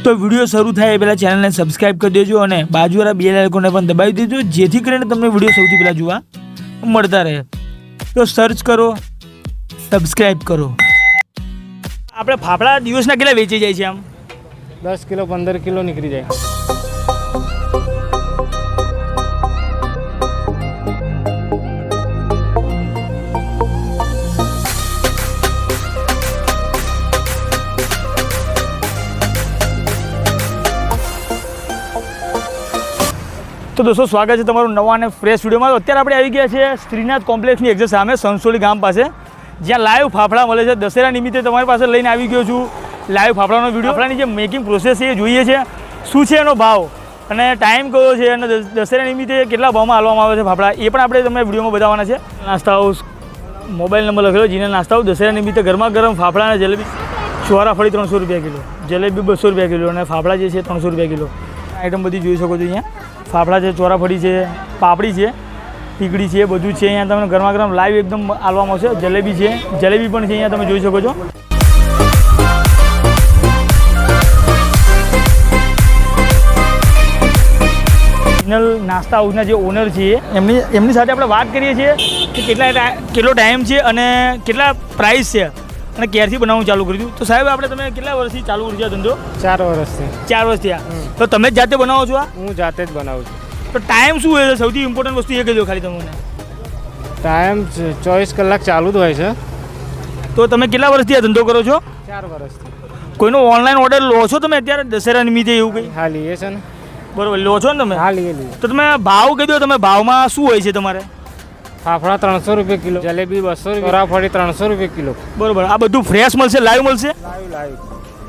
તો વિડીયો શરૂ થાય એ પહેલાં ચેનલને સબસ્ક્રાઈબ કરી દેજો અને બાજુવાળા બેલ આઇકોનને પણ દબાવી દેજો, જેથી કરીને તમને વિડીયો સૌથી પહેલાં જોવા મળતા રહે. તો સર્ચ કરો, સબસ્ક્રાઈબ કરો. આપણે ફાફડા દિવસના કેટલા વેચી જાય છે? આમ 10 કિલો 15 કિલો નીકળી જાય. તો દોસ્તો, સ્વાગત છે તમારું નવા અને ફ્રેશ વિડીયોમાં. તો અત્યારે આપણે આવી ગયા છીએ શ્રીનાથ કોમ્પ્લેક્સની એક્ઝેક્ટ સામે સંસોલી ગામ પાસે, જ્યાં લાઈવ ફાફડા મળે છે. દશેરા નિમિત્તે તમારી પાસે લઈને આવી ગયો છું લાઈવ ફાફડાનો વિડીયો. ફાફડાની જે મેકિંગ પ્રોસેસ છે એ જોઈએ છે, શું છે એનો ભાવ અને ટાઈમ કયો છે, અને દશેરા નિમિત્તે કેટલા ભાવમાં હાલવામાં આવે છે ફાફડા, એ પણ આપણે તમને વિડીયોમાં બતાવવાના છે. નાસ્તા હાઉસ મોબાઈલ નંબર લખેલો, જીના નાસ્તા હાઉસ. દશેરા નિમિત્તે ગરમા ગરમ ફાફડા અને જલેબી. ચોરાફળી 300 રૂપિયા કિલો, જલેબી 200 રૂપિયા કિલો અને ફાફડા જે છે 300 રૂપિયા કિલો. આઈટમ બધી જોઈ શકો છો. અહીંયા ફાફડા છે, ચોરાફળી છે, પાપડી છે, ટીકડી છે, બધું છે. અહીંયા તમને ગરમા ગરમ લાઈવ એકદમ આલવામાં આવશે. જલેબી છે, જલેબી પણ છે, અહીંયા તમે જોઈ શકો છો. નાસ્તા હાઉસના જે ઓનર છે એમની સાથે આપણે વાત કરીએ છીએ કે કેટલો ટાઈમ છે અને કેટલા પ્રાઇસ છે અને ક્યારથી બનાવવાનું ચાલુ કર્યું. તો સાહેબ, આપણે તમે કેટલા વર્ષથી ચાલુ કર્યું છે ધંધો? 4 વર્ષથી. 4 વર્ષ થયા. તો તમે જ જાતે બનાવો છો? હું જાતે જ બનાવું છું. તો ટાઈમ શું હોય છે? સૌથી ઇમ્પોર્ટન્ટ વસ્તુ એ કહી દો ખાલી તમને. ટાઈમ 24 કલાક ચાલુ જ હોય છે. તો તમે કેટલા વર્ષથી આ ધંધો કરો છો? 4 વર્ષથી. કોઈનો ઓનલાઈન ઓર્ડર લો છો તમે અત્યારે દશેરા નિમિત્તે એવું કંઈ? હા, લઈએ છે ને. બરોબર, લો છો ને તમે? હા, લઈએ. તો તમે ભાવ કહી દો. તમે ભાવમાં શું હોય છે તમારે? ફાફડા 300 રૂપિયા કિલો, જલેબી 200 રૂપિયા, ચોરાફળી 300 રૂપિયા કિલો. બરોબર. આ બધું ફ્રેશ મળશે? લાઈવ મળશે?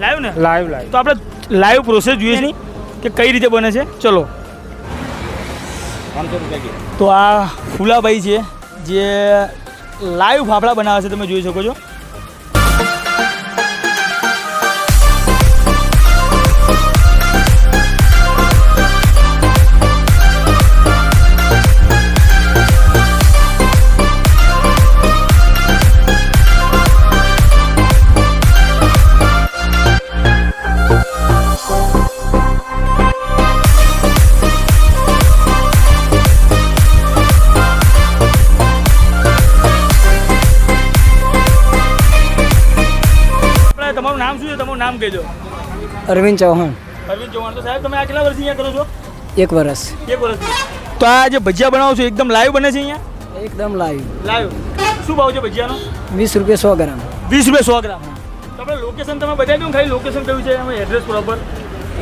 લાઈવ ને? લાઈવ. તો આપણે લાઈવ પ્રોસેસ જોઈએ છે કે કઈ રીતે બને છે. ચલો. 500 રૂપિયા કિલો. તો આ ફૂલાભાઈ છે જે લાઈવ ફાફડા બનાવે છે, તમે જોઈ શકો છો. તમારું નામ શું છે? તમારું નામ કહેજો. અરવિંદ ચૌહાણ. અરવિંદ ચૌહાણ. તો સાહેબ, તમે આ કેટલા વર્ષથી અહીંયા કરો છો? 1 વર્ષ. 1 વર્ષથી. તો આ જે ભજીયા બનાવો છો એકદમ લાઈવ બને છે અહીંયા? એકદમ લાઈવ. લાઈવ. શું ભાવ છે ભજીયાનો? 20 રૂપિયા 100 ગ્રામ. 20 રૂપિયા 100 ગ્રામ. તો આપણે લોકેશન તમે બતાવી દો ખાલી. લોકેશન કયું છે? અમે એડ્રેસ પ્રોપર.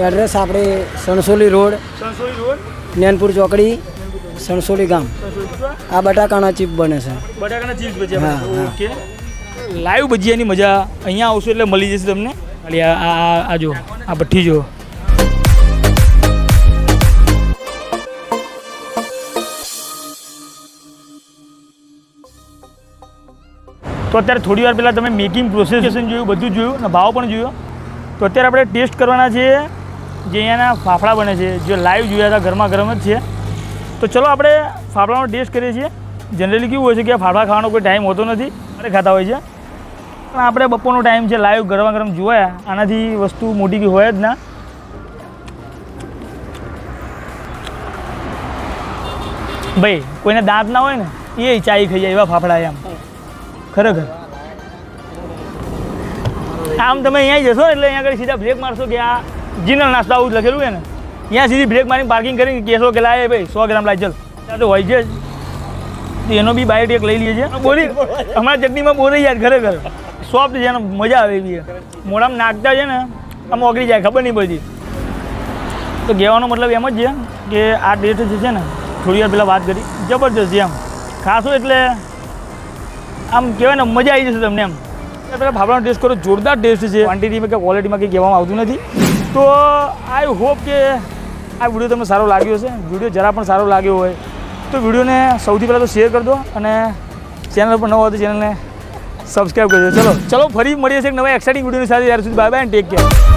એડ્રેસ આપણે સણસોલી રોડ, સંસોલી રોડ, જ્ઞાનપુર ચોકડી, સણસોલી ગામ. આ બટાકાના ચીપ બને છે. બટાકાના ચિપ્સ ભજીયા. હા. ઓકે. લાઈવ ભજીયાની મજા અહીંયા આવશો એટલે મળી જશે તમને. ખાલી આ જો આ ભઠ્ઠી જો. તો અત્યારે થોડી વાર પહેલાં તમે મેકિંગ પ્રોસેસ જોયું, બધું જોયું અને ભાવ પણ જોયો. તો અત્યારે આપણે ટેસ્ટ કરવાના છે જે અહીંયાના ફાફડા બને છે, જે લાઈવ જોયા હતા ગરમા ગરમ જ છે. તો ચલો આપણે ફાફડાનો ટેસ્ટ કરીએ છીએ. જનરલી કેવું હોય છે કે ફાફડા ખાવાનો કોઈ ટાઈમ હોતો નથી, અરે ખાતા હોય છે. પણ આપણે બપોરનો ટાઈમ છે, લાઈવ ગરમા ગરમ જોયા, આનાથી વસ્તુ મોટી બી હોય જ ના. ભાઈ, કોઈને દાંત ના હોય ને એ ચાઈ ખાઈ જાય એવા ફાફડા એમ. ખરેખર આમ તમે અહીંયા જશો એટલે અહીંયા આગળ સીધા બ્રેક મારશો કે આ જીનલ નાસ્તા હાઉસ લખેલું છે ને, અહીંયા સીધી બ્રેક મારીને પાર્કિંગ કરીને કહેશો કે લાય ભાઈ 100 ગ્રામ લાય, ચલ. ત્યાં તો હોય છે જ. એનો બી બાઇટ એક લઈ લઈએ છીએ. બોલી અમારા ચટણીમાં બોલી યાર, ખરેખર સોફ્ટ છે ને, મજા આવે એવી. મોઢામાં નાખતા છે ને આમ ઓગળી જાય, ખબર નહીં પડતી. તો કહેવાનો મતલબ એમ જ છે કે આ ટેસ્ટ જે છે ને, થોડી વાર પહેલાં વાત કરી, જબરજસ્ત છે. એમ ખાશો એટલે આમ કહેવાય ને મજા આવી જશે તમને. એમ પહેલાં ફાફડાનો ટેસ્ટ કરો, જોરદાર ટેસ્ટ છે. ક્વોન્ટિટીમાં કે ક્વોલિટીમાં કંઈ કહેવામાં આવતું નથી. તો આઈ હોપ કે આ વિડીયો તમને સારો લાગ્યો હશે. વિડીયો જરા પણ સારો લાગ્યો હોય તો વિડીયોને સૌથી પહેલાં તો શેર કરી દો અને ચેનલ પર ન હોય તો ચેનલને સબસ્ક્રાઈબ કરજો. ચલો ફરી મળીએ છીએ એક નવા એક્સાઇટિંગ વિડીયોની સાથે. ત્યાર સુધી bye bye and take care.